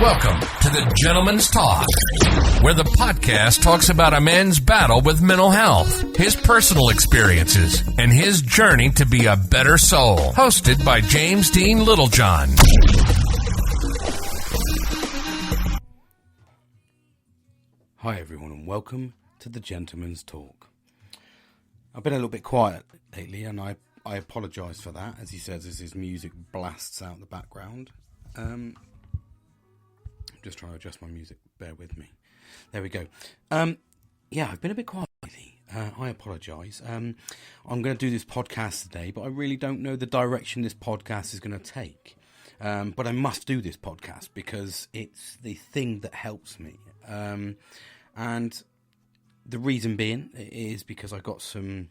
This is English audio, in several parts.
Welcome to the Gentleman's Talk, where the podcast talks about a man's battle with mental health, his personal experiences, and his journey to be a better soul. Hosted by James Dean Littlejohn. Hi everyone and welcome to the Gentleman's Talk. I've been a little bit quiet lately and I apologise for that. As he says, as his music blasts out the background. I'm just trying to adjust my music, bear with me. There we go. Yeah, I've been a bit quiet lately. I apologise. I'm going to do this podcast today, but I really don't know the direction this podcast is going to take. But I must do this podcast because it's the thing that helps me. And the reason being is because I got some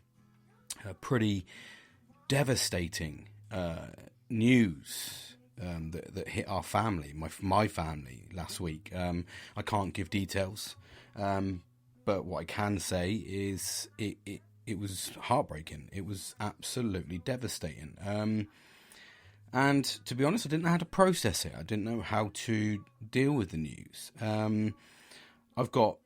pretty devastating news that hit our family, my family last week. I can't give details, but what I can say is it was heartbreaking. It was absolutely devastating. And to be honest, I didn't know how to process it. I didn't know how to deal with the news. I've got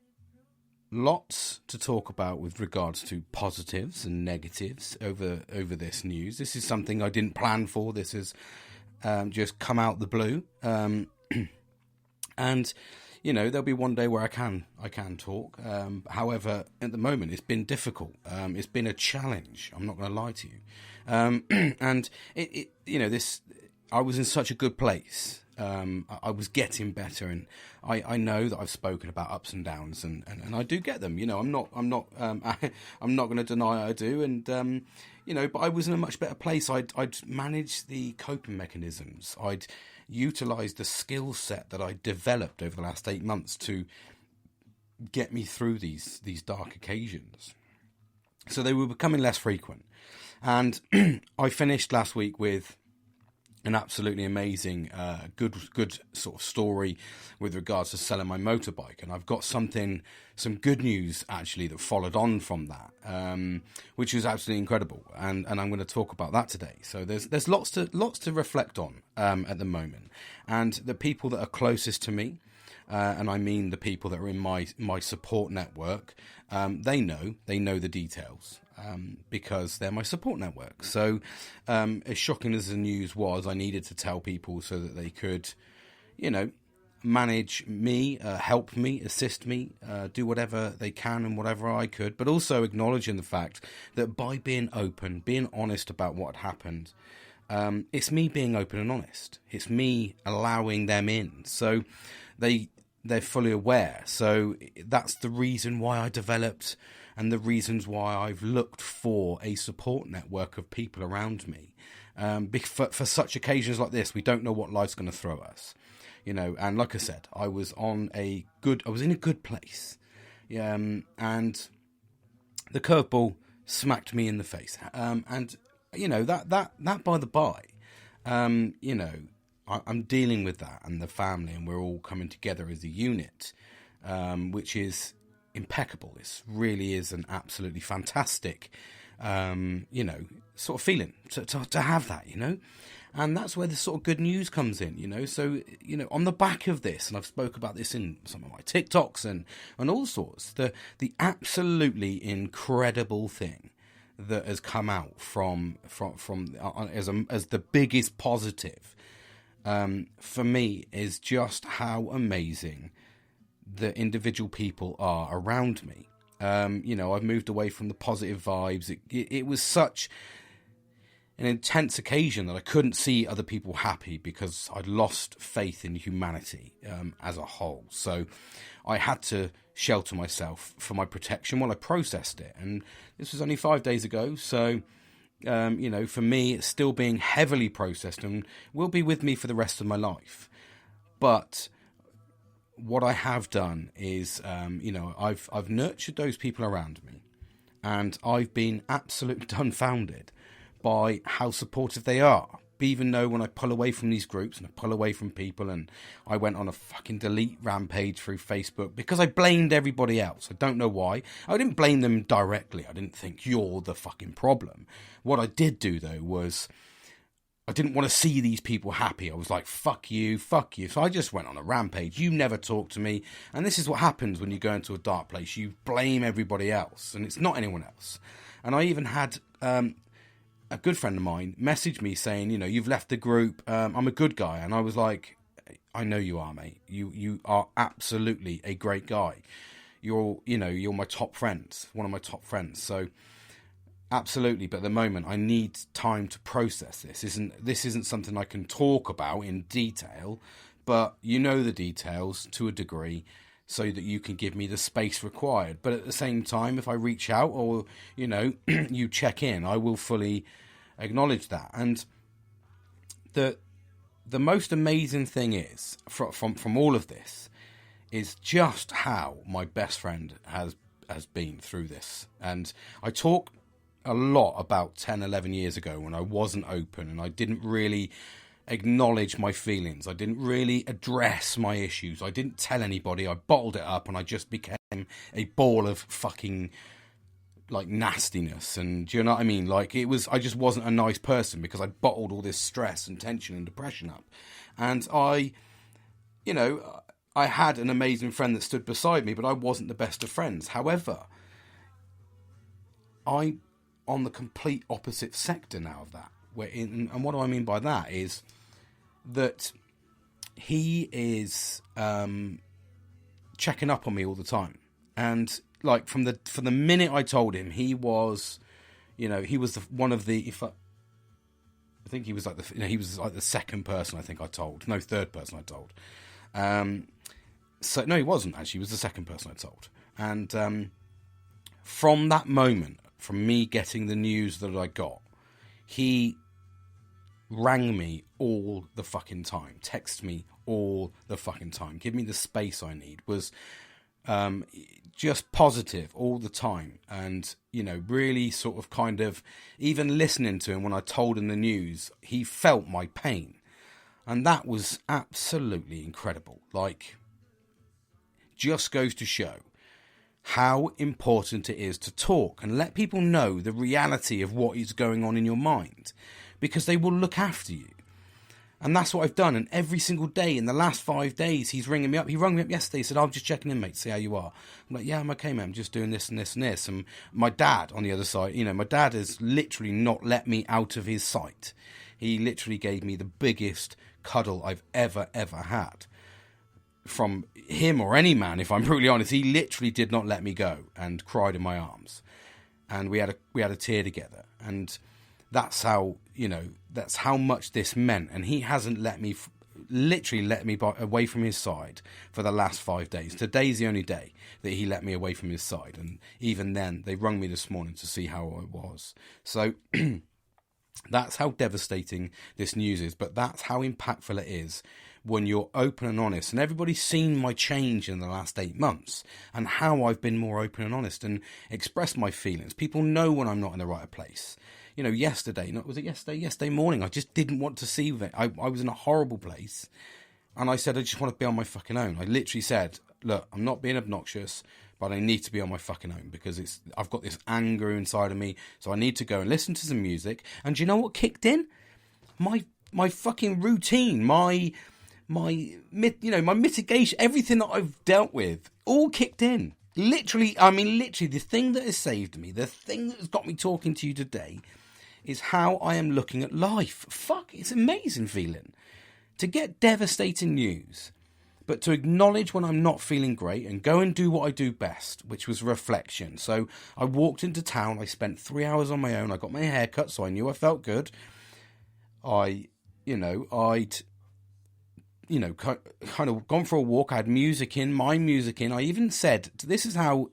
lots to talk about with regards to positives and negatives over this news. This is something I didn't plan for. This has just come out the blue. And, you know, there'll be one day where I can talk. However, at the moment, it's been difficult. It's been a challenge. I'm not going to lie to you. And it you know, I was in such a good place. I was getting better, and I know that I've spoken about ups and downs, and I do get them. You know, I'm not I'm not going to deny I do, and you know, but I was in a much better place. I'd managed the coping mechanisms. I'd utilised the skill set that I developed over the last 8 months to get me through these dark occasions. So they were becoming less frequent, and I finished last week with an absolutely amazing, good sort of story with regards to selling my motorbike. And I've got some good news actually that followed on from that, which was absolutely incredible. And I'm going to talk about that today. So there's lots to reflect on, at the moment. And the people that are closest to me, and I mean the people that are in my support network, they know the details. Because they're my support network. So as shocking as the news was, I needed to tell people so that they could, you know, manage me, help me, assist me, do whatever they can and whatever I could, but also acknowledging the fact that by being open, being honest about what had happened, it's me being open and honest. It's me allowing them in. So they're fully aware. So that's the reason why I developed and the reasons why I've looked for a support network of people around me. For such occasions like this, we don't know what life's going to throw us, you know. And like I said, I was in a good place, and the curveball smacked me in the face. And you know that by the by, you know, I'm dealing with that and the family, and we're all coming together as a unit, which is impeccable. This really is an absolutely fantastic, you know, sort of feeling to have that, you know, and that's where the sort of good news comes in, you know. So, you know, on the back of this, and I've spoke about this in some of my TikToks and all sorts, the absolutely incredible thing that has come out from as the biggest positive, for me, is just how amazing the individual people are around me. You know, I've moved away from the positive vibes. It was such an intense occasion that I couldn't see other people happy because I'd lost faith in humanity as a whole. So I had to shelter myself for my protection while I processed it. And this was only 5 days ago. So, you know, for me, it's still being heavily processed and will be with me for the rest of my life. But what I have done is, you know, I've nurtured those people around me, and I've been absolutely dumbfounded by how supportive they are. Even though when I pull away from these groups and I pull away from people, and I went on a fucking delete rampage through Facebook because I blamed everybody else. I don't know why. I didn't blame them directly. I didn't think you're the fucking problem. What I did do though was I didn't want to see these people happy. I was like, fuck you, fuck you. So I just went on a rampage. You never talk to me. And this is what happens when you go into a dark place. You blame everybody else, and it's not anyone else. And I even had a good friend of mine message me saying, you know, you've left the group. I'm a good guy. And I was like, I know you are, mate. You are absolutely a great guy. You're my top friend, one of my top friends. So absolutely, but at the moment I need time to process this. This isn't something I can talk about in detail, but you know the details to a degree, so that you can give me the space required. But at the same time, if I reach out or, you know, you check in, I will fully acknowledge that. And the most amazing thing is from all of this is just how my best friend has been through this. And I talk a lot about 10, 11 years ago when I wasn't open and I didn't really acknowledge my feelings. I didn't really address my issues. I didn't tell anybody. I bottled it up and I just became a ball of fucking like nastiness. And do you know what I mean? Like I just wasn't a nice person because I bottled all this stress and tension and depression up. And I had an amazing friend that stood beside me, but I wasn't the best of friends. However, I'm on the complete opposite sector now of that. And what do I mean by that is that he is checking up on me all the time. And like from the minute I told him, he was, he was one of the, I think he was like he was like the second person I think I told. No, third person I told. So no, he wasn't actually. He was the second person I told. And from that moment, from me getting the news that I got, he rang me all the fucking time, texted me all the fucking time, give me the space I need, was just positive all the time. And, really sort of kind of, even listening to him when I told him the news, he felt my pain. And that was absolutely incredible. Like, just goes to show how important it is to talk and let people know the reality of what is going on in your mind, because they will look after you. And that's what I've done. And every single day in the last 5 days, he's ringing me up. He rang me up yesterday. He said, I'm just checking in, mate, see how you are. I'm like, yeah, I'm okay, mate. I'm just doing this and this and this. And my dad on the other side, my dad has literally not let me out of his sight. He literally gave me the biggest cuddle I've ever had. From him or any man, if I'm brutally honest, he literally did not let me go and cried in my arms. And we had a tear together. And that's how, that's how much this meant. And he hasn't literally let me away from his side for the last 5 days. Today's the only day that he let me away from his side. And even then, they rung me this morning to see how I was. So that's how devastating this news is. But that's how impactful it is when you're open and honest. And everybody's seen my change in the last 8 months and how I've been more open and honest and expressed my feelings. People know when I'm not in the right place. Yesterday morning, I just didn't want to see it. I was in a horrible place. And I said, I just want to be on my fucking own. I literally said, look, I'm not being obnoxious, but I need to be on my fucking own because I've got this anger inside of me. So I need to go and listen to some music. And do you know what kicked in? My fucking routine, my mitigation, everything that I've dealt with, all kicked in. Literally, the thing that has saved me, the thing that has got me talking to you today, is how I am looking at life. Fuck, it's an amazing feeling to get devastating news, but to acknowledge when I'm not feeling great and go and do what I do best, which was reflection. So I walked into town, I spent 3 hours on my own, I got my hair cut, so I knew I felt good. I'd kind of gone for a walk. I had my music in. I even said, this is how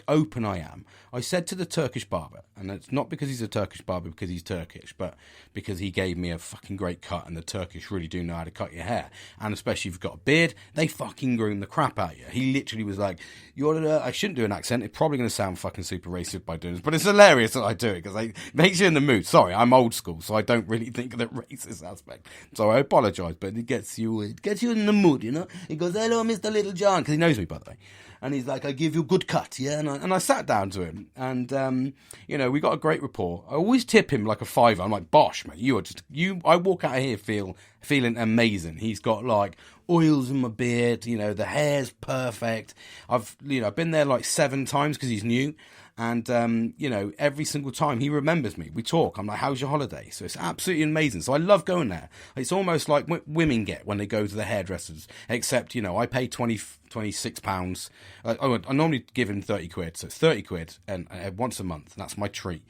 open I am. I said to the Turkish barber, and it's not because he's a Turkish barber because he's Turkish, but because he gave me a fucking great cut, and the Turkish really do know how to cut your hair. And especially if you've got a beard, they fucking groom the crap out of you. He literally was like, I shouldn't do an accent. It's probably going to sound fucking super racist by doing this, but it's hilarious that I do it because it makes you in the mood. Sorry, I'm old school, so I don't really think of the racist aspect. So I apologise, but it gets you in the mood, He goes, hello, Mr. Little John, because he knows me, by the way. And he's like, I give you a good cut, yeah? And I sat down to him, and, you know, we got a great rapport. I always tip him like a fiver. I'm like, Bosh, man, I walk out of here feeling amazing. He's got, like, oils in my beard, you know, the hair's perfect. I've been there like 7 times because he's new. And, you know, every single time he remembers me, we talk. I'm like, how's your holiday? So it's absolutely amazing. So I love going there. It's almost like women get when they go to the hairdressers, except, you know, I pay £26. I normally give him 30 quid. So it's 30 quid and once a month. And that's my treat.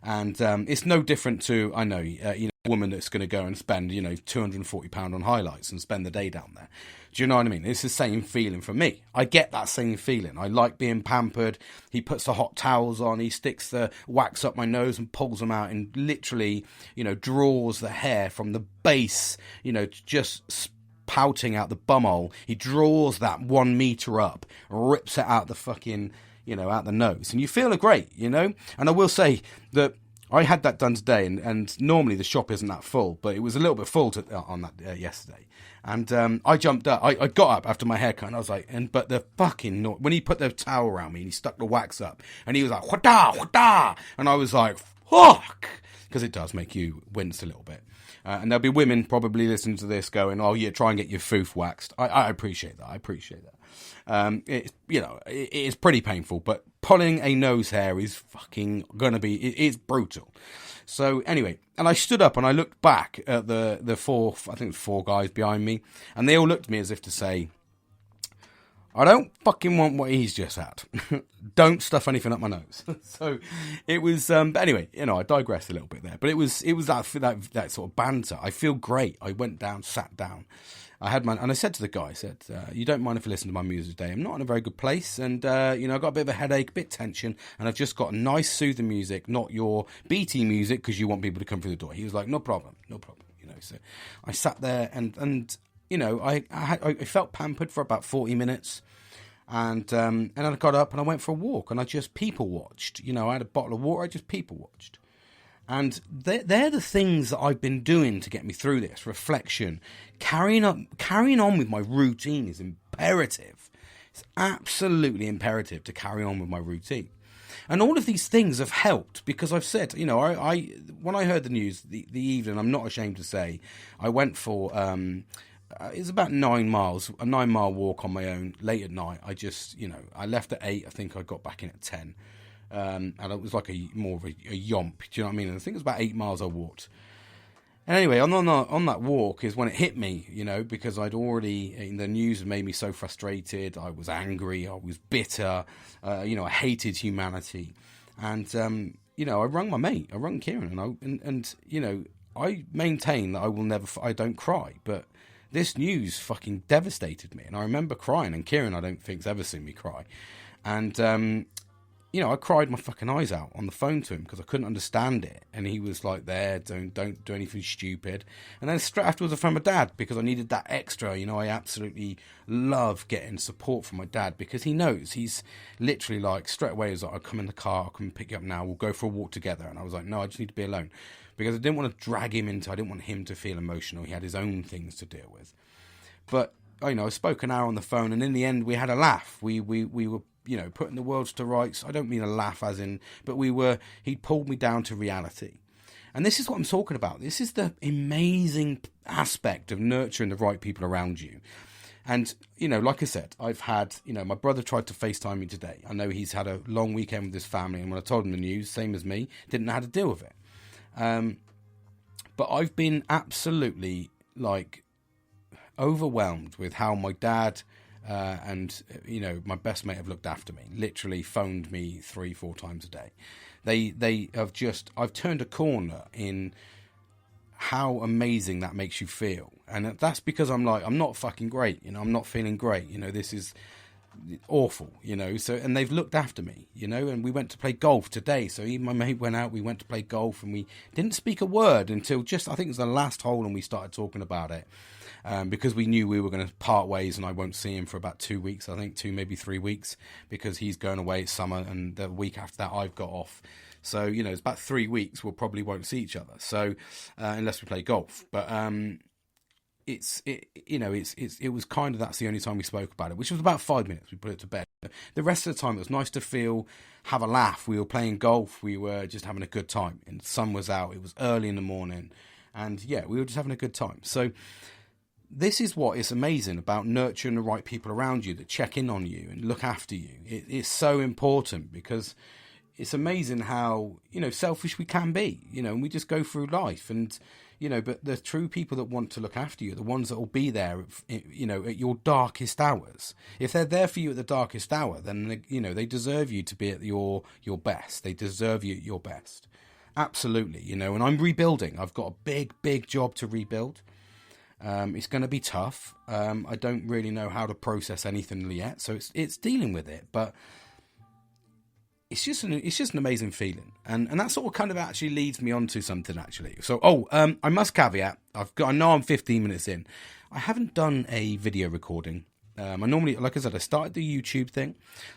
And it's no different to, I know, you know, a woman that's going to go and spend, you know, £240 on highlights and spend the day down there. Do you know what I mean? It's the same feeling for me. I get that same feeling. I like being pampered. He puts the hot towels on. He sticks the wax up my nose and pulls them out and literally, you know, draws the hair from the base, you know, just pouting out the bumhole. He draws that 1 meter up, rips it out the fucking, you know, out the nose. And you feel great, you know? And I will say that I had that done today, and normally the shop isn't that full, but it was a little bit full on that yesterday. And I jumped up. I got up after my haircut, and I was like, but the fucking when he put the towel around me and he stuck the wax up, and he was like, "Wada, wada," and I was like, "Fuck," because it does make you wince a little bit. And there'll be women probably listening to this going, "Oh yeah, try and get your foof waxed." I appreciate that. I appreciate that. It's, you know, it is pretty painful, but pulling a nose hair is fucking gonna be, it's brutal. So anyway, and I stood up and I looked back at the four guys behind me, and they all looked at me as if to say, I don't fucking want what he's just had. Don't stuff anything up my nose. So it was, but anyway, you know, I digressed a little bit there, but it was that sort of banter. I feel great. I went down, sat down. And I said to the guy, I said, you don't mind if I listen to my music today? I'm not in a very good place, and, you know, I've got a bit of a headache, a bit of tension, and I've just got nice, soothing music, not your BT music, because you want people to come through the door. He was like, no problem, you know. So I sat there, and you know, I felt pampered for about 40 minutes, and then I got up and I went for a walk, and I just people-watched. You know, I had a bottle of water, I just people-watched. And they're the things that I've been doing to get me through this. Reflection, carrying on with my routine is imperative. It's absolutely imperative to carry on with my routine. And all of these things have helped because I've said, you know, I when I heard the news the evening, I'm not ashamed to say, I went for it's about 9 miles, a 9-mile walk on my own late at night. I just, you know, I left at 8. I think I got back in at 10. And it was like more of a yomp, do you know what I mean? And I think it was about 8 miles I walked. And anyway, on that walk is when it hit me, you know, because I'd already, in the news had made me so frustrated. I was angry, I was bitter, you know, I hated humanity. And, you know, I rung my mate, I rung Kieran, and you know, I maintain that I don't cry, but this news fucking devastated me. And I remember crying, and Kieran, I don't think's ever seen me cry. And, you know, I cried my fucking eyes out on the phone to him because I couldn't understand it. And he was like, don't do anything stupid. And then straight afterwards I found my dad because I needed that extra. You know, I absolutely love getting support from my dad because he knows. He's literally like, straight away, he was like, I'll come in the car, I'll come pick you up now, we'll go for a walk together. And I was like, no, I just need to be alone. Because I didn't want to drag him into, I didn't want him to feel emotional. He had his own things to deal with. But, you know, I spoke an hour on the phone, and in the end we had a laugh. We were, you know, putting the world to rights. I don't mean a laugh as in, but he pulled me down to reality. And this is what I'm talking about. This is the amazing aspect of nurturing the right people around you. And, you know, like I said, I've had, you know, my brother tried to FaceTime me today. I know he's had a long weekend with his family, and when I told him the news, same as me, didn't know how to deal with it. But I've been absolutely, like, overwhelmed with how my dad and, you know, my best mate have looked after me, literally phoned me 3-4 times a day. They have just, I've turned a corner in how amazing that makes you feel. And that's because I'm not fucking great, you know, I'm not feeling great, you know, this is awful, you know, so, and they've looked after me, you know, and we went to play golf today, so even my mate went out, we went to play golf, and we didn't speak a word until just, I think it was the last hole, and we started talking about it. Because we knew we were going to part ways and I won't see him for about 2 weeks, I think 2, maybe 3 weeks, because he's going away, it's summer, and the week after that I've got off. So, you know, it's about 3 weeks we'll probably won't see each other. So, unless we play golf. But it was kind of, that's the only time we spoke about it, which was about 5 minutes. We put it to bed. The rest of the time, it was nice to have a laugh. We were playing golf. We were just having a good time. And the sun was out. It was early in the morning. And yeah, we were just having a good time. So this is what is amazing about nurturing the right people around you that check in on you and look after you. It's so important, because it's amazing how, selfish we can be, and we just go through life. And, but the true people that want to look after you are the ones that will be there, at your darkest hours. If they're there for you at the darkest hour, then, they deserve you to be at your best. They deserve you at your best. Absolutely, and I'm rebuilding. I've got a big, big job to rebuild. It's going to be tough. I don't really know how to process anything yet, so it's dealing with it. But it's just an amazing feeling, and that sort of kind of actually leads me on to something actually. So I must caveat. I know I'm 15 minutes in. I haven't done a video recording. I normally, like I said, I started the YouTube thing.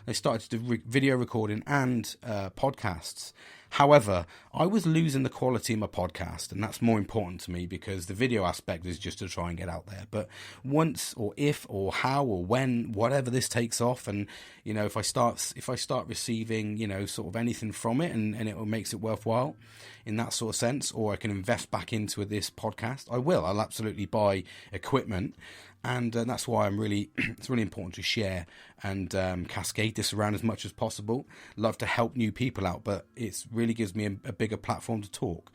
I started to do video recording and podcasts. However, I was losing the quality of my podcast, and that's more important to me, because the video aspect is just to try and get out there. But once, or if, or how, or when, whatever this takes off, and if I start receiving sort of anything from it, and it makes it worthwhile in that sort of sense, or I can invest back into this podcast, I'll absolutely buy equipment. And that's why it's really important to share and cascade this around as much as possible. Love to help new people out, but it really gives me a bigger platform to talk.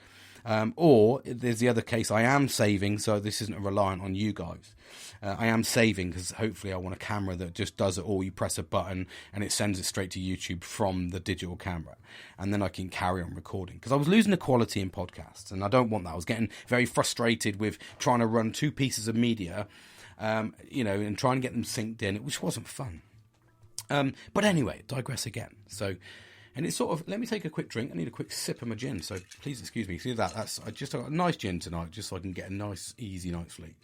Or there's the other case, I am saving, so this isn't reliant on you guys. I am saving because hopefully I want a camera that just does it all. You press a button and it sends it straight to YouTube from the digital camera. And then I can carry on recording, because I was losing the quality in podcasts, and I don't want that. I was getting very frustrated with trying to run two pieces of media, and try and get them synced in, which wasn't fun. But anyway, digress again. So, and it's sort of, let me take a quick drink. I need a quick sip of my gin, so please excuse me. See that? I just got a nice gin tonight, just so I can get a nice, easy night's sleep.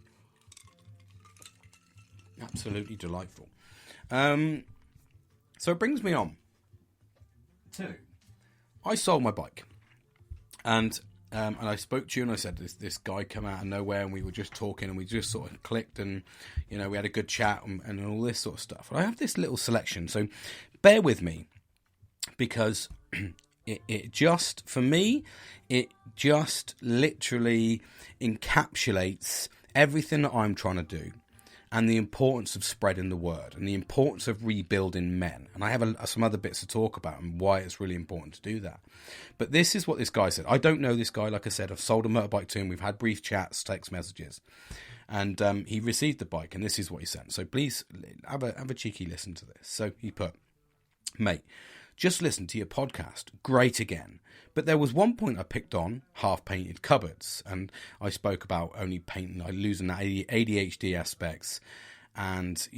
Absolutely delightful. So it brings me on to, I sold my bike, and I spoke to you, and I said this guy come out of nowhere, and we were just talking, and we just sort of clicked, and we had a good chat and all this sort of stuff. And I have this little selection, so bear with me, because it just, for me, it just literally encapsulates everything that I'm trying to do, and the importance of spreading the word, and the importance of rebuilding men. And I have some other bits to talk about, and why it's really important to do that. But this is what this guy said. I don't know this guy. Like I said, I've sold a motorbike to him. We've had brief chats, text messages. And he received the bike, and this is what he sent. So please have a cheeky listen to this. So he put, "Mate, just listen to your podcast. Great again. But there was one point I picked on, half-painted cupboards, and I spoke about only painting, I losing that ADHD aspects, and,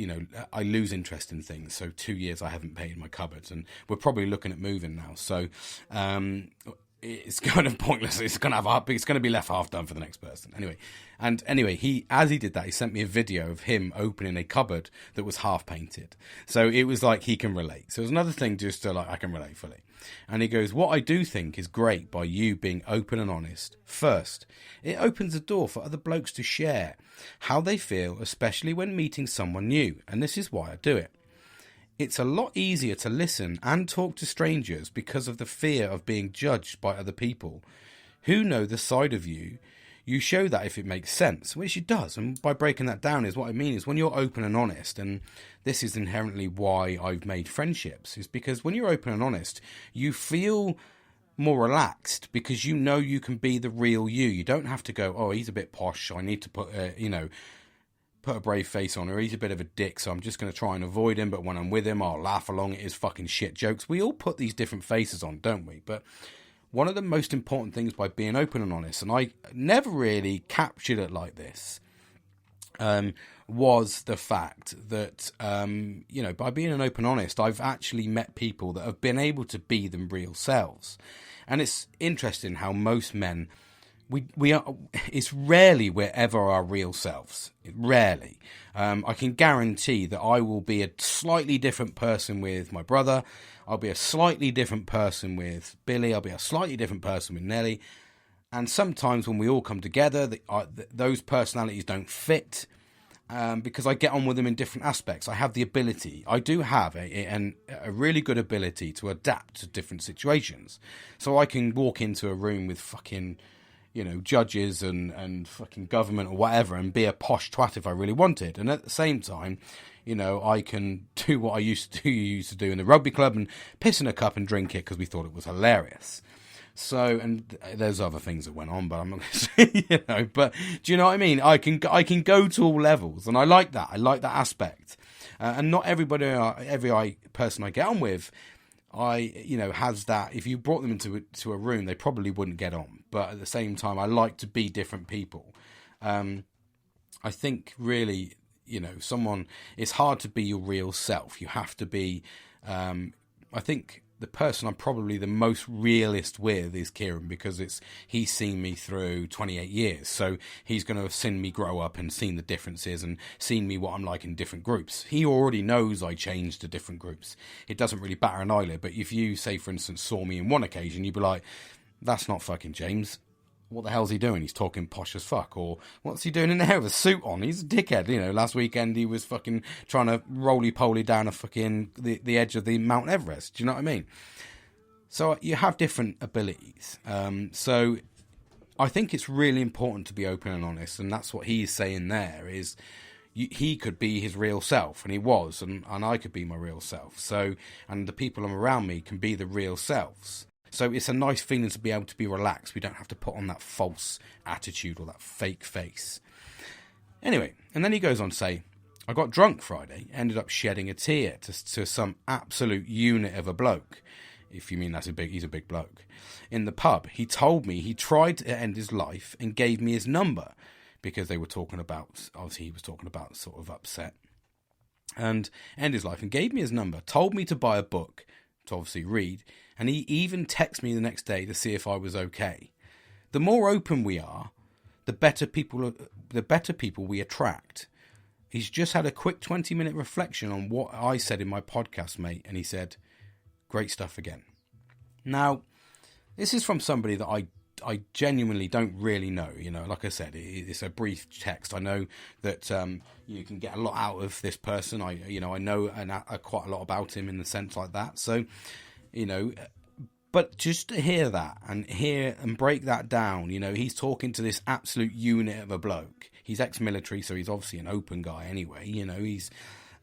I lose interest in things. So 2 years I haven't painted my cupboards, and we're probably looking at moving now. So it's kind of pointless. It's going to be left half done for the next person. Anyway, as he did that, he sent me a video of him opening a cupboard that was half painted. So it was like he can relate. So it was another thing just to I can relate fully. And he goes, "What I do think is great by you being open and honest. First, it opens the door for other blokes to share how they feel, especially when meeting someone new. And this is why I do it. It's a lot easier to listen and talk to strangers because of the fear of being judged by other people who know the side of you. You show that if it makes sense," which it does. And by breaking that down is what I mean is when you're open and honest, and this is inherently why I've made friendships, is because when you're open and honest, you feel more relaxed because you know you can be the real you. You don't have to go, "Oh, he's a bit posh, so I need to put a brave face on," or "He's a bit of a dick, so I'm just going to try and avoid him, but when I'm with him, I'll laugh along at his fucking shit jokes." We all put these different faces on, don't we? But one of the most important things by being open and honest, and I never really captured it like this, was the fact that, by being an open and honest, I've actually met people that have been able to be them real selves. And it's interesting how most men, it's rarely we're ever our real selves. Rarely. I can guarantee that I will be a slightly different person with my brother. I'll be a slightly different person with Billy. I'll be a slightly different person with Nelly. And sometimes when we all come together, those personalities don't fit. because I get on with them in different aspects. I have the ability. I do have a really good ability to adapt to different situations. So I can walk into a room with fucking, judges and fucking government or whatever and be a posh twat if I really wanted. And at the same time, I can do what I used to do in the rugby club and piss in a cup and drink it because we thought it was hilarious. So, and there's other things that went on, but I'm not going to say, but do you know what I mean? I can go to all levels, and I like that. I like that aspect. And not every person I get on with, has that. If you brought them into a room, they probably wouldn't get on. But at the same time, I like to be different people. I think really, it's hard to be your real self. You have to be, I think the person I'm probably the most realist with is Kieran, because he's seen me through 28 years. So he's going to have seen me grow up and seen the differences and seen me what I'm like in different groups. He already knows I changed to different groups. It doesn't really batter an eyelid. But if you, say, for instance, saw me in one occasion, you'd be like, that's not fucking James. What the hell's he doing? He's talking posh as fuck. Or what's he doing in there with a suit on? He's a dickhead. Last weekend he was fucking trying to roly-poly down a fucking the edge of the Mount Everest. Do you know what I mean? So you have different abilities. So I think it's really important to be open and honest. And that's what he's saying there is he could be his real self. And he was. And I could be my real self. So, and the people around me can be the real selves. So it's a nice feeling to be able to be relaxed. We don't have to put on that false attitude or that fake face. Anyway, and then he goes on to say, I got drunk Friday, ended up shedding a tear to some absolute unit of a bloke. If you mean he's a big bloke. In the pub, he told me he tried to end his life and gave me his number because they were talking about, obviously he was talking about sort of upset. And end his life and gave me his number, told me to buy a book to obviously read, and he even texted me the next day to see if I was okay. The more open we are, the better people we attract. He's just had a quick 20-minute reflection on what I said in my podcast, mate, and he said, great stuff again. Now, this is from somebody that I genuinely don't really know. Like I said, it's a brief text. I know that you can get a lot out of this person. I know quite a lot about him in the sense like that. So, but just to hear that and break that down, he's talking to this absolute unit of a bloke. He's ex-military, so he's obviously an open guy anyway. He's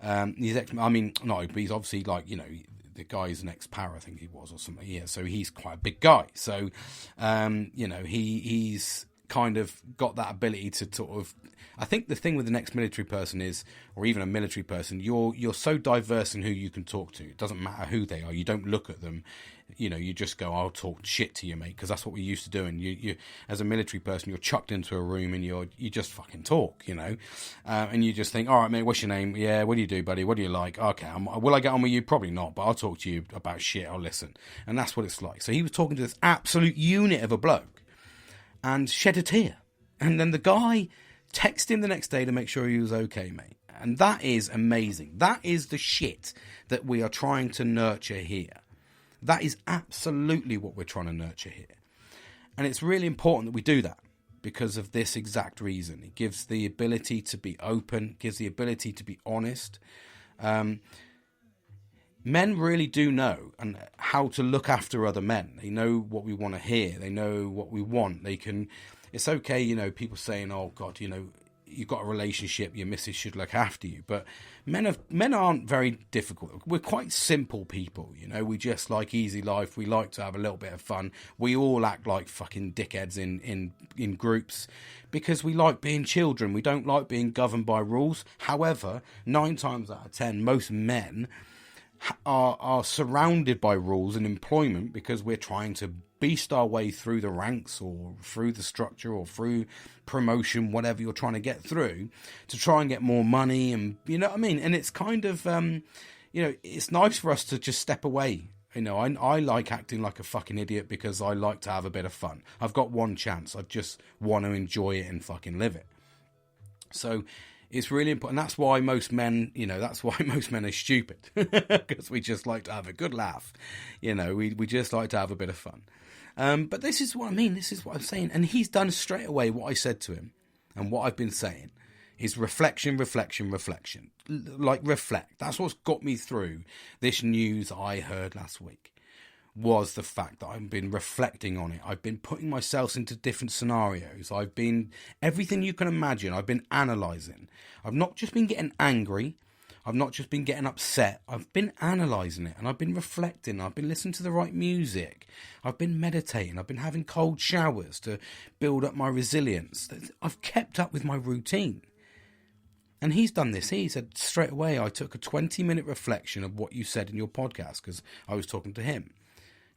not open, he's obviously like, the guy's an ex-para, I think he was, or something. Yeah, so he's quite a big guy. So, he's kind of got that ability to sort of. I think the thing with an ex-military person is, or even a military person, you're so diverse in who you can talk to. It doesn't matter who they are. You don't look at them. You just go, I'll talk shit to you, mate, because that's what we used to do. And you as a military person, you're chucked into a room and you just fucking talk, and you just think, all right, mate, what's your name? Yeah, what do you do, buddy? What do you like? Okay, will I get on with you? Probably not, but I'll talk to you about shit. I'll listen. And that's what it's like. So he was talking to this absolute unit of a bloke and shed a tear. And then the guy texted him the next day to make sure he was okay, mate. And that is amazing. That is the shit that we are trying to nurture here. That is absolutely what we're trying to nurture here. And it's really important that we do that because of this exact reason. It gives the ability to be open, gives the ability to be honest. Men really do know and how to look after other men. They know what we want to hear. They know what we want. They can. It's okay, people saying, "Oh God, you've got a relationship. Your missus should look after you." But men aren't very difficult. We're quite simple people. We just like easy life. We like to have a little bit of fun. We all act like fucking dickheads in groups because we like being children. We don't like being governed by rules. However, 9 times out of 10, most men are surrounded by rules in employment because we're trying to beast our way through the ranks or through the structure or through promotion, whatever you're trying to get through, to try and get more money. And you know what I mean? And it's kind of it's nice for us to just step away. I like acting like a fucking idiot because I like to have a bit of fun. I've got one chance. I just want to enjoy it and fucking live it. So it's really important. That's why most men, are stupid because we just like to have a good laugh. We just like to have a bit of fun. But this is what I mean. This is what I'm saying. And he's done straight away what I said to him and what I've been saying. is reflection. Like, reflect. That's what's got me through this news I heard last week, was the fact that I've been reflecting on it. I've been putting myself into different scenarios. I've been, everything you can imagine, I've been analysing. I've not just been getting angry. I've not just been getting upset. I've been analysing it, and I've been reflecting. I've been listening to the right music. I've been meditating. I've been having cold showers to build up my resilience. I've kept up with my routine. And he's done this. He said straight away, I took a 20-minute reflection of what you said in your podcast, because I was talking to him.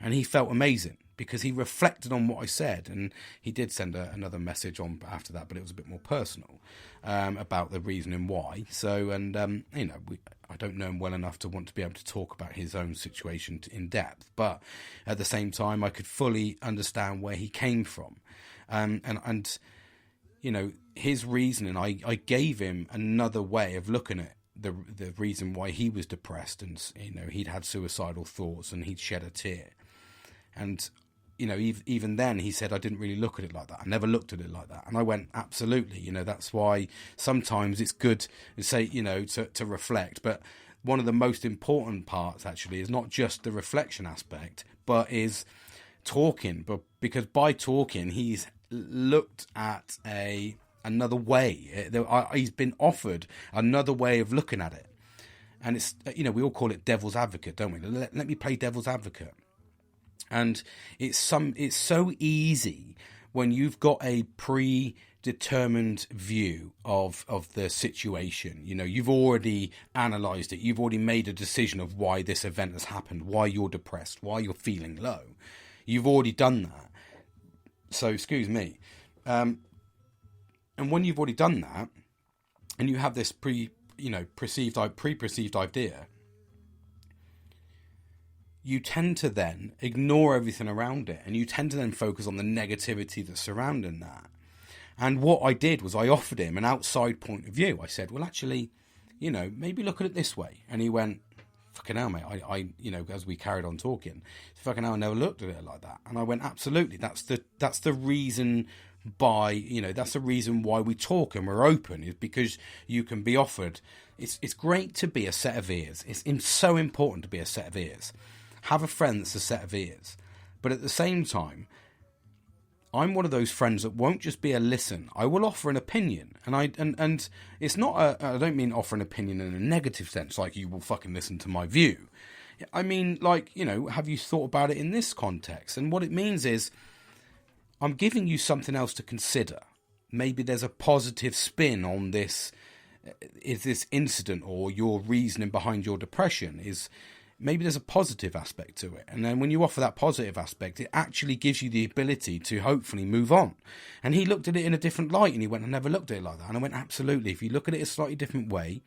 And he felt amazing because he reflected on what I said. And he did send another message on after that, but it was a bit more personal, about the reasoning why. So, and, I don't know him well enough to want to be able to talk about his own situation in depth. But at the same time, I could fully understand where he came from. And his reasoning, I gave him another way of looking at the reason why he was depressed. And, he'd had suicidal thoughts and he'd shed a tear. And, even then he said, I didn't really look at it like that. I never looked at it like that. And I went, absolutely. That's why sometimes it's good to say, to reflect. But one of the most important parts actually is not just the reflection aspect, but is talking. But because by talking, he's looked at another way. He's been offered another way of looking at it. And it's, we all call it devil's advocate, don't we? Let me play devil's advocate. And it's so easy when you've got a predetermined view of the situation. You've already analysed it. You've already made a decision of why this event has happened, why you're depressed, why you're feeling low. You've already done that. So, excuse me. And when you've already done that, and you have this pre-perceived idea, you tend to then ignore everything around it, and you tend to then focus on the negativity that's surrounding that. And what I did was I offered him an outside point of view. I said, well, actually, maybe look at it this way. And he went, fucking hell, mate, I as we carried on talking, fucking hell, I never looked at it like that. And I went, absolutely, that's the reason that's the reason why we talk and we're open, is because you can be offered. It's great to be a set of ears. It's so important to be a set of ears. Have a friend that's a set of ears. But at the same time, I'm one of those friends that won't just be a listen. I will offer an opinion. And it's not I don't mean offer an opinion in a negative sense, like you will fucking listen to my view. I mean, like, have you thought about it in this context? And what it means is, I'm giving you something else to consider. Maybe there's a positive spin on this incident, or your reasoning behind your depression is, maybe there's a positive aspect to it. And then when you offer that positive aspect, it actually gives you the ability to hopefully move on. And he looked at it in a different light, and he went, I never looked at it like that. And I went, absolutely. If you look at it a slightly different way,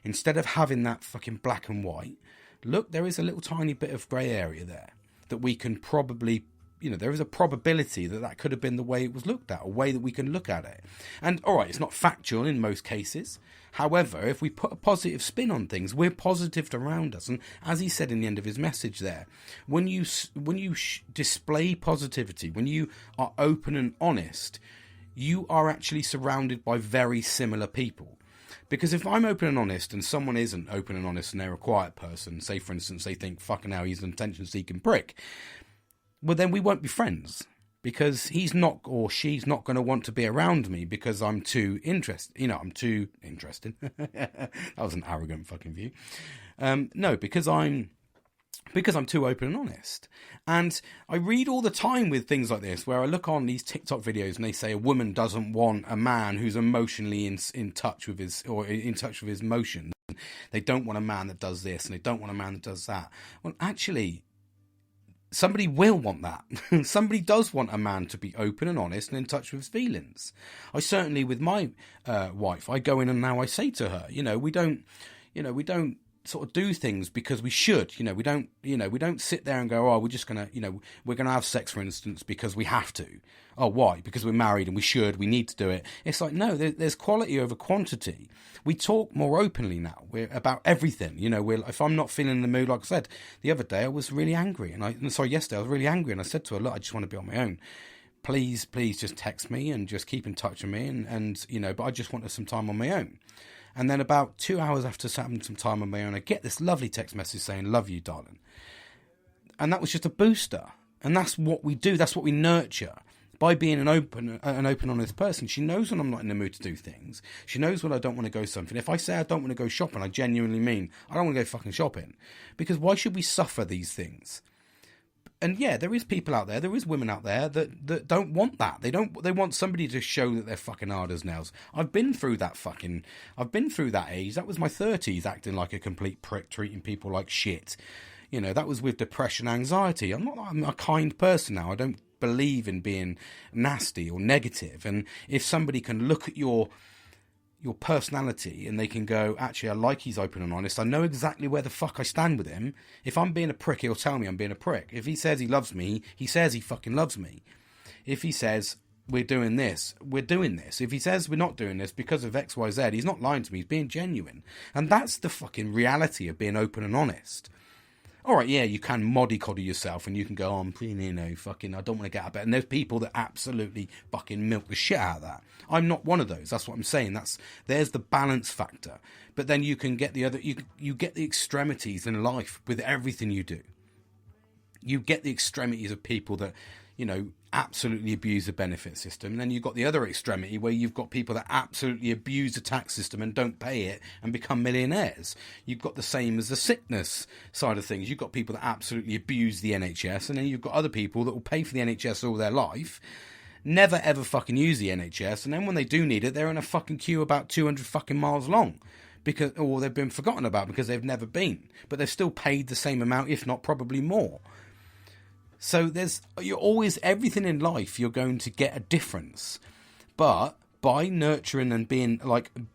instead of having that fucking black and white, look, there is a little tiny bit of grey area there that we can probably, there is a probability that could have been the way it was looked at, a way that we can look at it. And all right, it's not factual in most cases. However, if we put a positive spin on things, we're positive around us. And as he said in the end of his message there, when you display positivity, when you are open and honest, you are actually surrounded by very similar people. Because if I'm open and honest and someone isn't open and honest and they're a quiet person, say for instance they think, fucking hell, he's an attention-seeking prick, well then we won't be friends. Because he's not, or she's not going to want to be around me because I'm too interested. I'm too interested. That was an arrogant fucking view. No, because I'm too open and honest. And I read all the time with things like this, where I look on these TikTok videos and they say a woman doesn't want a man who's emotionally in touch with his emotions. They don't want a man that does this, and they don't want a man that does that. Well, actually, somebody will want that. Somebody does want a man to be open and honest and in touch with his feelings. I certainly, with my wife, I go in and now I say to her, we don't sort of do things because we should. We don't sit there and go, oh, we're just gonna, we're gonna have sex, for instance, because we have to. Oh, why? Because we're married and we need to do it. It's like, no, there's quality over quantity. We talk more openly now. We're about everything. If I'm not feeling in the mood, like I said, the other day I was really angry. Yesterday I was really angry, and I said to her, look, I just want to be on my own. please just text me and just keep in touch with me, and you know, but I just wanted some time on my own. And then about 2 hours after having some time on my own, I get this lovely text message saying, love you, darling. And that was just a booster. And that's what we do. That's what we nurture. By being an open, honest person. She knows when I'm not in the mood to do things. She knows when I don't want to go something. If I say I don't want to go shopping, I genuinely mean I don't want to go fucking shopping. Because why should we suffer these things? And yeah, there is people out there, there is women out there that don't want that. They want somebody to show that they're fucking hard as nails. I've been through that age. That was my 30s, acting like a complete prick, treating people like shit. You know, that was with depression, anxiety. I'm a kind person now. I don't believe in being nasty or negative. And if somebody can look at your personality and they can go, actually, I like he's open and honest. I know exactly where the fuck I stand with him. If I'm being a prick, he'll tell me I'm being a prick. If he says he loves me, he says he fucking loves me. If he says we're doing this, we're doing this. If he says we're not doing this because of X, Y, Z, he's not lying to me. He's being genuine. And that's the fucking reality of being open and honest. All right, yeah, you can mollycoddle yourself and you can go, oh, fucking, I don't want to get out of bed. And there's people that absolutely fucking milk the shit out of that. I'm not one of those. That's what I'm saying. There's the balance factor. But then you can get the other, you get the extremities in life with everything you do. You get the extremities of people that, you know, absolutely abuse the benefit system. And then you've got the other extremity where you've got people that absolutely abuse the tax system and don't pay it and become millionaires. You've got the same as the sickness side of things. You've got people that absolutely abuse the NHS, and then you've got other people that will pay for the NHS all their life, never ever fucking use the NHS, and then when they do need it, they're in a fucking queue about 200 fucking miles long. Or they've been forgotten about because they've never been. But they've still paid the same amount, if not probably more. So you're always, everything in life, you're going to get a difference. But by nurturing and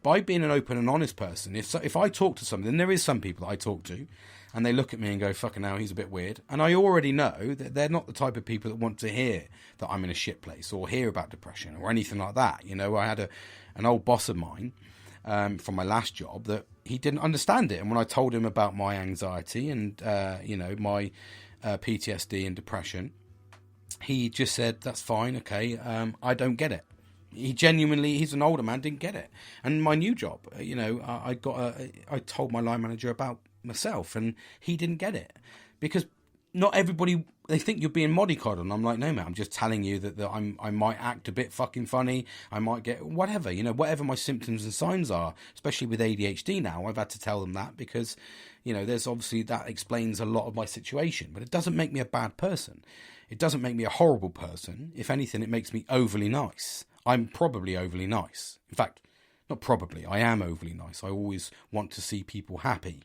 by being an open and honest person, if I talk to somebody, and there is some people that I talk to, and they look at me and go, fucking hell, he's a bit weird. And I already know that they're not the type of people that want to hear that I'm in a shit place or hear about depression or anything like that. You know, I had an old boss of mine from my last job that he didn't understand it. And when I told him about my anxiety and, you know, my PTSD and depression, he just said, that's fine, okay, I don't get it. He's an older man, didn't get it. And my new job, you know, I told my line manager about myself and he didn't get it. Because not everybody, they think you're being mollycoddled, and I'm like, no, mate, I'm just telling you that I might act a bit fucking funny, I might get whatever, you know, whatever my symptoms and signs are, especially with ADHD now, I've had to tell them that because, you know, there's obviously, that explains a lot of my situation, but it doesn't make me a bad person. It doesn't make me a horrible person. If anything, it makes me overly nice. I'm probably overly nice. In fact, not probably, I am overly nice. I always want to see people happy.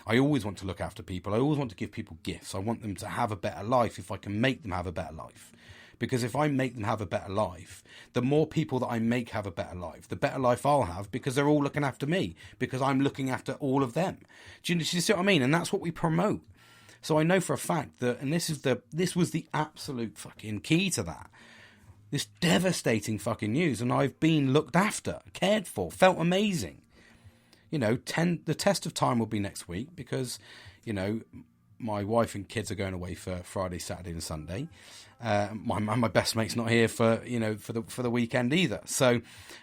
I always want to look after people. I always want to give people gifts. I want them to have a better life if I can make them have a better life. Because if I make them have a better life, the more people that I make have a better life, the better life I'll have, because they're all looking after me, because I'm looking after all of them. Do you see what I mean? And that's what we promote. So I know for a fact that, and this was the absolute fucking key to that, this devastating fucking news, and I've been looked after, cared for, felt amazing. You know, the test of time will be next week because, you know, my wife and kids are going away for Friday, Saturday and Sunday. My best mate's not here for the weekend either. So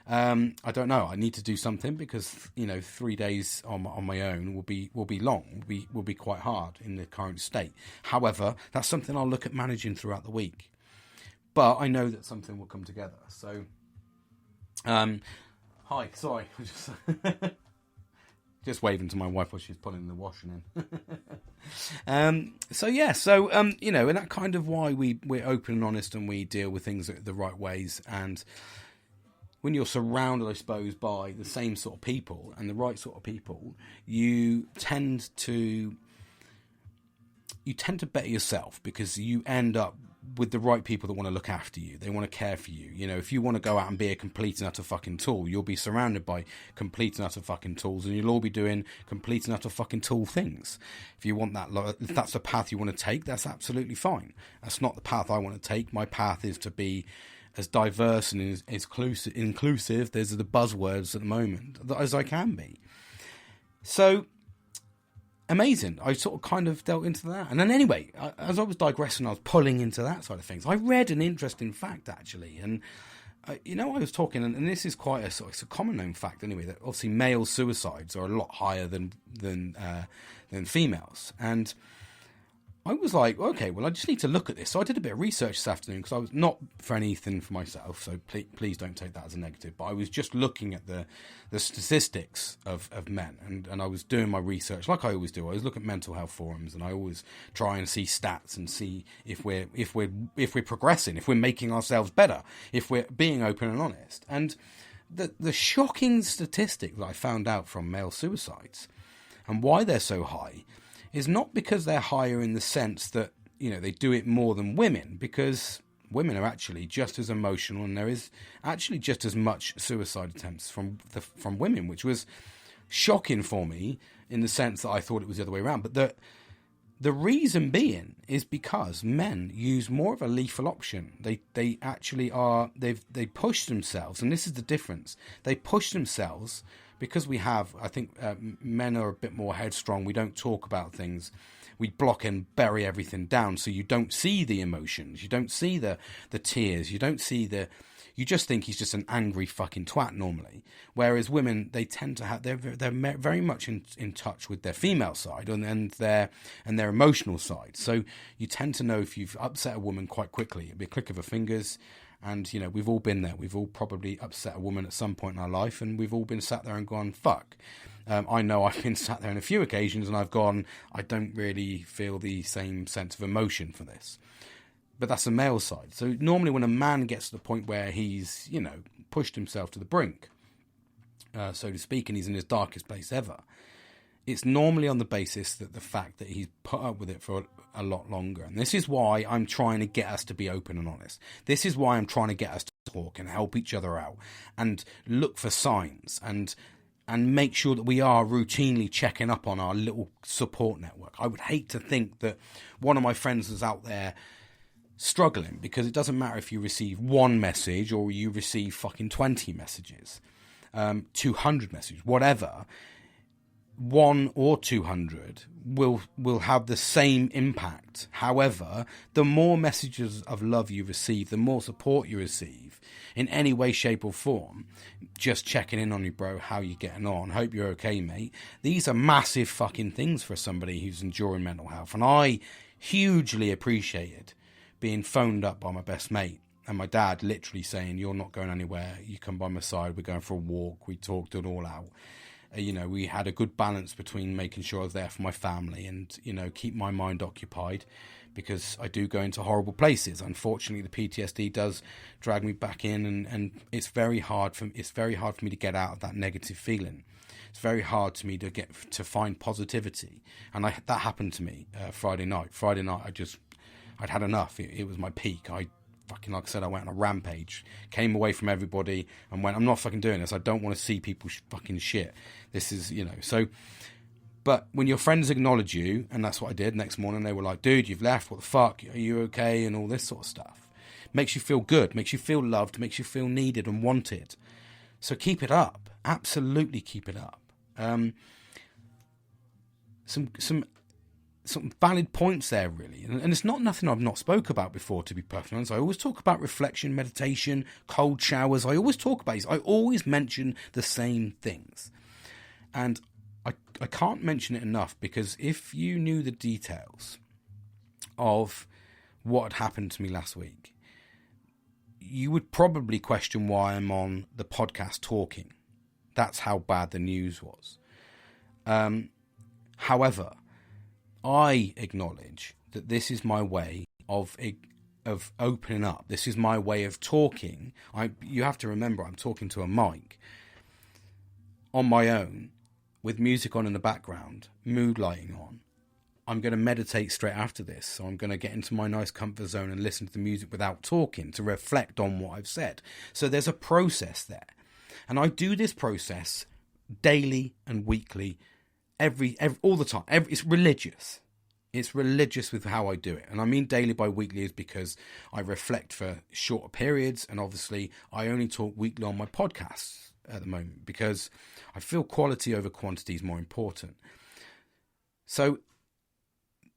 I don't know. I need to do something because, you know, 3 days on my own will be long. Will be quite hard in the current state. However, that's something I'll look at managing throughout the week. But I know that something will come together. So, hi, sorry. Just waving to my wife while she's pulling the washing in. You know, and that kind of why we're open and honest and we deal with things the right ways. And when you're surrounded, I suppose, by the same sort of people and the right sort of people, you tend to better yourself because you end up with the right people that want to look after you. They want to care for you. You know, if you want to go out and be a complete and utter fucking tool, you'll be surrounded by complete and utter fucking tools, and you'll all be doing complete and utter fucking tool things. If you want that, if that's the path you want to take, that's absolutely fine. That's not the path I want to take. My path is to be as diverse and as inclusive, there's the buzzwords at the moment, as I can be. So, amazing. I sort of kind of delved into that. And then anyway, as I was digressing, I was pulling into that side of things. I read an interesting fact, actually. And, I was talking, and this is quite it's a common known fact anyway, that obviously male suicides are a lot higher than females. And I was like, okay, well, I just need to look at this. So I did a bit of research this afternoon, because I was not for anything for myself, so please don't take that as a negative. But I was just looking at the statistics of men, and I was doing my research like I always do. I always look at mental health forums, and I always try and see stats and see if we're progressing, if we're making ourselves better, if we're being open and honest. And the shocking statistic that I found out from male suicides and why they're so high is not because they're higher in the sense that, they do it more than women, because women are actually just as emotional, and there is actually just as much suicide attempts from women, which was shocking for me in the sense that I thought it was the other way around. But the reason being is because men use more of a lethal option. They actually are, they push themselves, and this is the difference. They push themselves because we have, I think, men are a bit more headstrong. We don't talk about things. We block and bury everything down, so you don't see the emotions. You don't see the tears. You don't see you just think he's just an angry fucking twat normally. Whereas women, they tend to have, they're very much in touch with their female side and their emotional side. So you tend to know if you've upset a woman quite quickly. It'll be a click of her fingers. And, we've all been there. We've all probably upset a woman at some point in our life, and we've all been sat there and gone, fuck. I know I've been sat there on a few occasions and I've gone, I don't really feel the same sense of emotion for this. But that's the male side. So normally when a man gets to the point where he's, pushed himself to the brink, so to speak, and he's in his darkest place ever, it's normally on the basis that the fact that he's put up with it for a lot longer. And this is why I'm trying to get us to be open and honest. This is why I'm trying to get us to talk and help each other out and look for signs and make sure that we are routinely checking up on our little support network. I would hate to think that one of my friends is out there struggling, because it doesn't matter if you receive one message or you receive fucking 20 messages, 200 messages, whatever. 1 or 200 will have the same impact. However, the more messages of love you receive, the more support you receive in any way, shape or form, just checking in on you, bro, how you getting on, hope you're okay, mate. These are massive fucking things for somebody who's enduring mental health. And I hugely appreciated being phoned up by my best mate and my dad literally saying, you're not going anywhere, you come by my side, we're going for a walk. We talked it all out. We had a good balance between making sure I was there for my family and, keep my mind occupied, because I do go into horrible places. Unfortunately, the PTSD does drag me back in, and it's very hard for me to get out of that negative feeling. It's very hard to me to find positivity. And that happened to me Friday night. I'd had enough. It was my peak. Fucking, like I said, I went on a rampage, came away from everybody and went, I'm not fucking doing this. I don't want to see people fucking shit. This is, so, but when your friends acknowledge you, and that's what I did next morning, they were like, dude, you've left, what the fuck? Are you okay? And all this sort of stuff. Makes you feel good, makes you feel loved, makes you feel needed and wanted. So keep it up. Absolutely keep it up. Some valid points there, really. And it's not nothing I've not spoke about before, to be perfectly honest. I always talk about reflection, meditation, cold showers. I always talk about these. I always mention the same things. And I can't mention it enough, because if you knew the details of what had happened to me last week, you would probably question why I'm on the podcast talking. That's how bad the news was. However, I acknowledge that this is my way of opening up. This is my way of talking. You have to remember, I'm talking to a mic on my own with music on in the background, mood lighting on. I'm going to meditate straight after this. So I'm going to get into my nice comfort zone and listen to the music without talking, to reflect on what I've said. So there's a process there. And I do this process daily and weekly, every all the time. It's religious. It's religious with how I do it. And I mean daily by weekly is because I reflect for shorter periods. And obviously I only talk weekly on my podcasts at the moment, because I feel quality over quantity is more important. So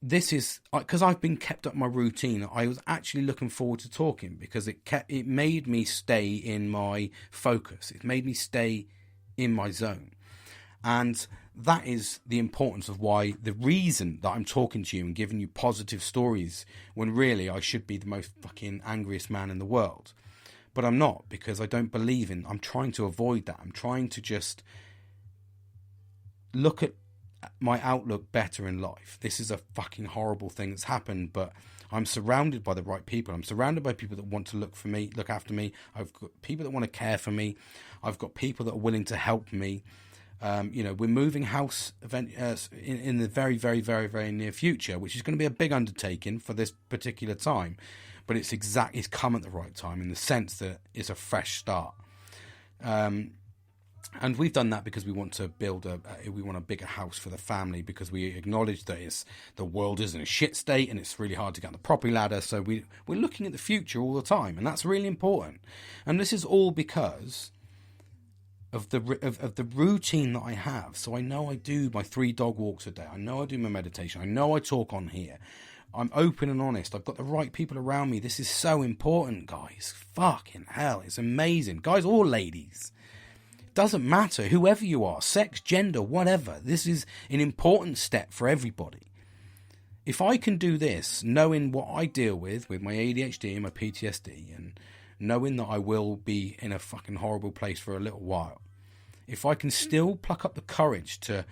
this is because I've been kept up my routine. I was actually looking forward to talking because it made me stay in my focus. It made me stay in my zone. And that is the importance of why, the reason that I'm talking to you and giving you positive stories when really I should be the most fucking angriest man in the world. But I'm not, because I don't believe I'm trying to avoid that. I'm trying to just look at my outlook better in life. This is a fucking horrible thing that's happened, but I'm surrounded by the right people. I'm surrounded by people that want to look after me. I've got people that want to care for me. I've got people that are willing to help me. We're moving house in the very, very, very, very near future, which is going to be a big undertaking for this particular time. But it's come at the right time in the sense that it's a fresh start. And we've done that because we want to build we want a bigger house for the family, because we acknowledge that the world is in a shit state and it's really hard to get on the property ladder. So we're looking at the future all the time, and that's really important. And this is all because of the routine that I have. So I know I do my 3 dog walks a day. I know I do my meditation. I know I talk on here. I'm open and honest. I've got the right people around me. This is so important, guys. Fucking hell, it's amazing. Guys or ladies, doesn't matter, whoever you are, sex, gender, whatever. This is an important step for everybody. If I can do this, knowing what I deal with my ADHD and my PTSD, and knowing that I will be in a fucking horrible place for a little while, if I can still pluck up the courage to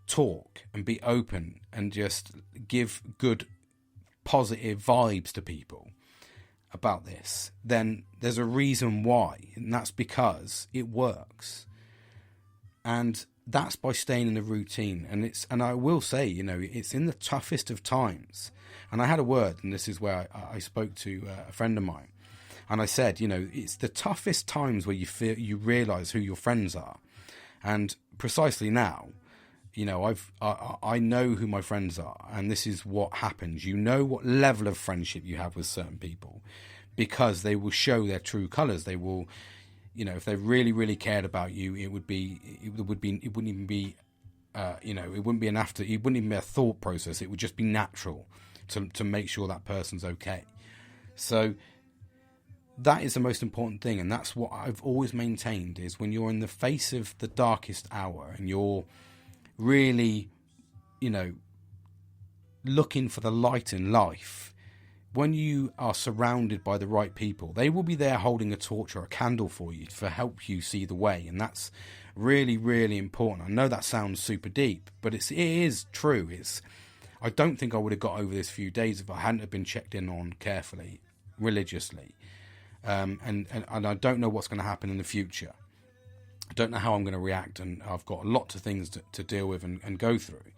talk and be open and just give good, positive vibes to people about this, then there's a reason why, and that's because it works. And that's by staying in the routine. And I will say, it's in the toughest of times. And I had a word, and this is where I spoke to a friend of mine. And I said, it's the toughest times where you realise who your friends are. And precisely now, I know who my friends are, and this is what happens. You know what level of friendship you have with certain people, because they will show their true colours. They will, if they really, really cared about you, it wouldn't even be a thought process. It would just be natural to make sure that person's okay. So that is the most important thing, and that's what I've always maintained, is when you're in the face of the darkest hour and you're really, looking for the light in life, when you are surrounded by the right people, they will be there holding a torch or a candle for you to help you see the way. And that's really, really important. I know that sounds super deep, but it is true. I don't think I would have got over this few days if I hadn't have been checked in on carefully, religiously. And I don't know what's going to happen in the future. I don't know how I'm going to react, and I've got lots of things to deal with and go through.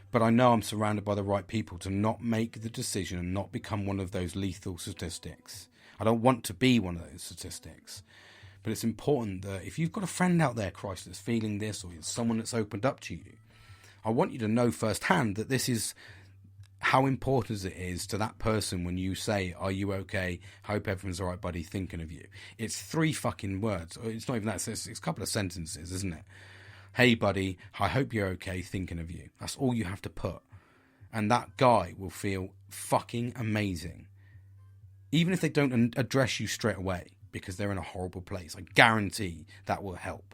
But I know I'm surrounded by the right people to not make the decision and not become one of those lethal statistics. I don't want to be one of those statistics. But it's important that if you've got a friend out there, Christ, that's feeling this, or someone that's opened up to you, I want you to know firsthand that this is how important it is to that person when you say, "Are you okay? Hope everyone's all right, buddy, thinking of you." It's 3 fucking words. It's not even that. It's a couple of sentences, isn't it? "Hey, buddy, I hope you're okay, thinking of you." That's all you have to put. And that guy will feel fucking amazing. Even if they don't address you straight away because they're in a horrible place, I guarantee that will help.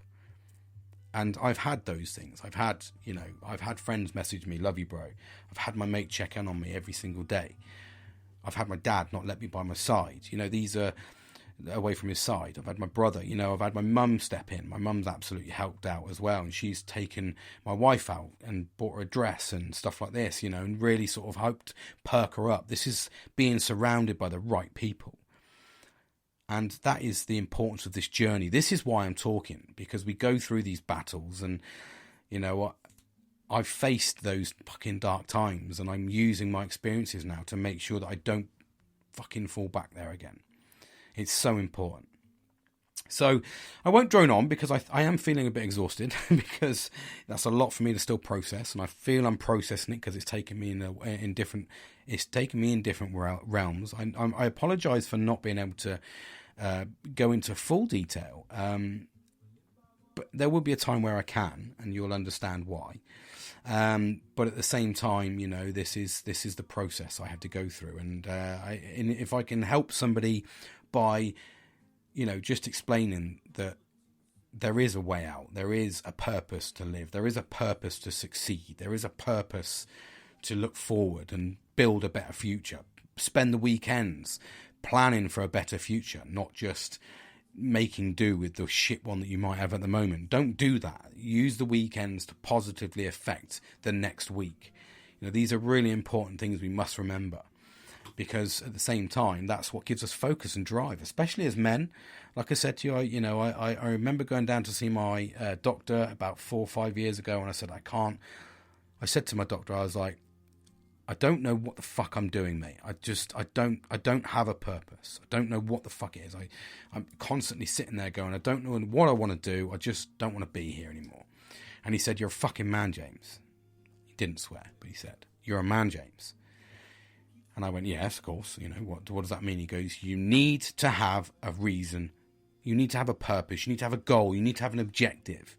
And I've had those things. I've had friends message me, "Love you, bro." I've had my mate check in on me every single day. I've had my dad not let me by my side. These are away from his side. I've had my brother, I've had my mum step in. My mum's absolutely helped out as well. And she's taken my wife out and bought her a dress and stuff like this, and really sort of helped perk her up. This is being surrounded by the right people. And that is the importance of this journey. This is why I'm talking, because we go through these battles, and I've faced those fucking dark times, and I'm using my experiences now to make sure that I don't fucking fall back there again. It's so important. So I won't drone on, because I am feeling a bit exhausted because that's a lot for me to still process, and I feel I'm processing it because it's taken me in different realms. I apologise for not being able to go into full detail, but there will be a time where I can, and you'll understand why. But at the same time, you know, this is the process I had to go through. And if I can help somebody by, you know, just explaining that there is a way out, there is a purpose to live, there is a purpose to succeed, there is a purpose to look forward and build a better future. Spend the weekends planning for a better future, not just making do with the shit one that you might have at the moment. Don't do that. Use the weekends to positively affect the next week. You know, these are really important things we must remember, because at the same time, that's what gives us focus and drive, especially as men. Like I said to you, I remember going down to see my doctor about 4 or 5 years ago, and I said, I said to my doctor, I was like, I don't know what the fuck I'm doing, mate. I don't have a purpose. I don't know what the fuck it is. I'm constantly sitting there going, I don't know what I want to do. I just don't want to be here anymore. And he said, you're a fucking man, James. He didn't swear, but he said, you're a man, James. And I went, yes, of course. You know, what does that mean? He goes, you need to have a reason. You need to have a purpose. You need to have a goal. You need to have an objective.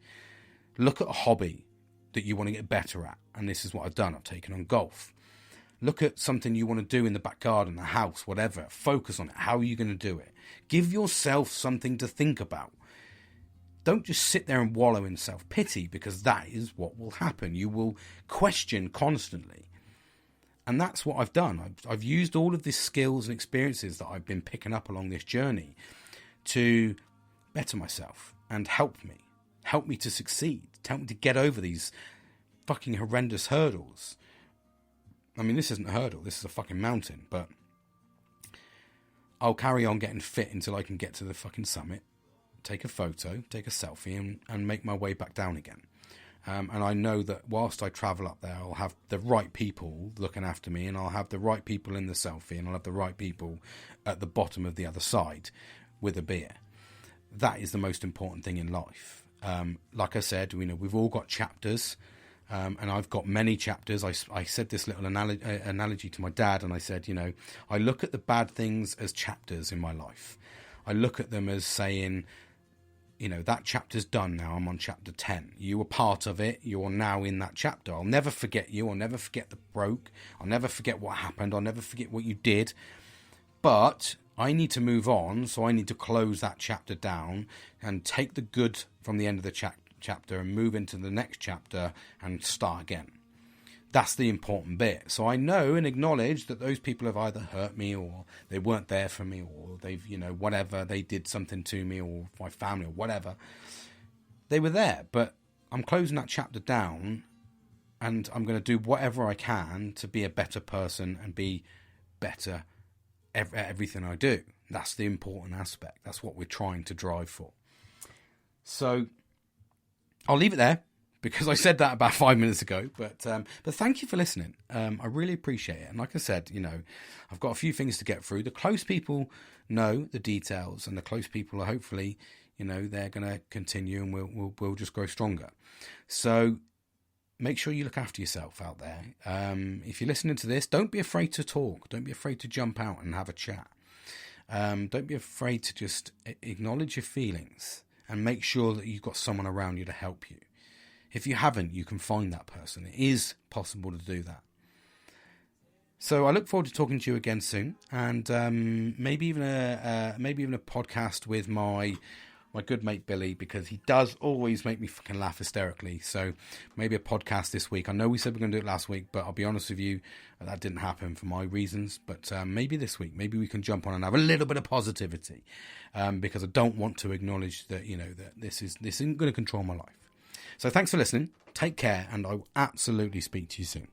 Look at a hobby that you want to get better at. And this is what I've done. I've taken on golf. Look at something you want to do in the back garden, the house, whatever. Focus on it. How are you going to do it? Give yourself something to think about. Don't just sit there and wallow in self-pity, because that is what will happen. You will question constantly. And that's what I've done. I've used all of these skills and experiences that I've been picking up along this journey to better myself and help me to succeed, help me to get over these fucking horrendous hurdles. I mean, this isn't a hurdle, this is a fucking mountain, but I'll carry on getting fit until I can get to the fucking summit, take a photo, take a selfie, and make my way back down again. And I know that whilst I travel up there, I'll have the right people looking after me, and I'll have the right people in the selfie, and I'll have the right people at the bottom of the other side with a beer. That is the most important thing in life. Like I said, you know, we've all got chapters. And I've got many chapters. I said this little analogy to my dad, and I said, you know, I look at the bad things as chapters in my life. I look at them as saying, you know, that chapter's done now. I'm on chapter 10. You were part of it. You're now in that chapter. I'll never forget you. I'll never forget the broke. I'll never forget what happened. I'll never forget what you did. But I need to move on, so I need to close that chapter down and take the good from the end of the chapter and move into the next chapter and start again. That's the important bit. So I know and acknowledge that those people have either hurt me, or they weren't there for me, or they've, you know, whatever, they did something to me or my family or whatever. They were there, but I'm closing that chapter down, and I'm going to do whatever I can to be a better person and be better at everything I do. That's the important aspect. That's what we're trying to drive for. So I'll leave it there, because I said that about 5 minutes ago, but thank you for listening. I really appreciate it. And like I said, you know, I've got a few things to get through. The close people know the details, and the close people are hopefully, you know, they're going to continue, and we'll just grow stronger. So make sure you look after yourself out there. If you're listening to this, don't be afraid to talk. Don't be afraid to jump out and have a chat. Don't be afraid to just acknowledge your feelings, and make sure that you've got someone around you to help you. If you haven't, you can find that person. It is possible to do that. So I look forward to talking to you again soon, and maybe even a podcast with my good mate Billy, because he does always make me fucking laugh hysterically. So maybe a podcast this week. I know we said we're going to do it last week, but I'll be honest with you, that didn't happen for my reasons. But maybe this week, maybe we can jump on and have a little bit of positivity, because I don't want to acknowledge that, you know, that this isn't going to control my life. So thanks for listening. Take care, and I will absolutely speak to you soon.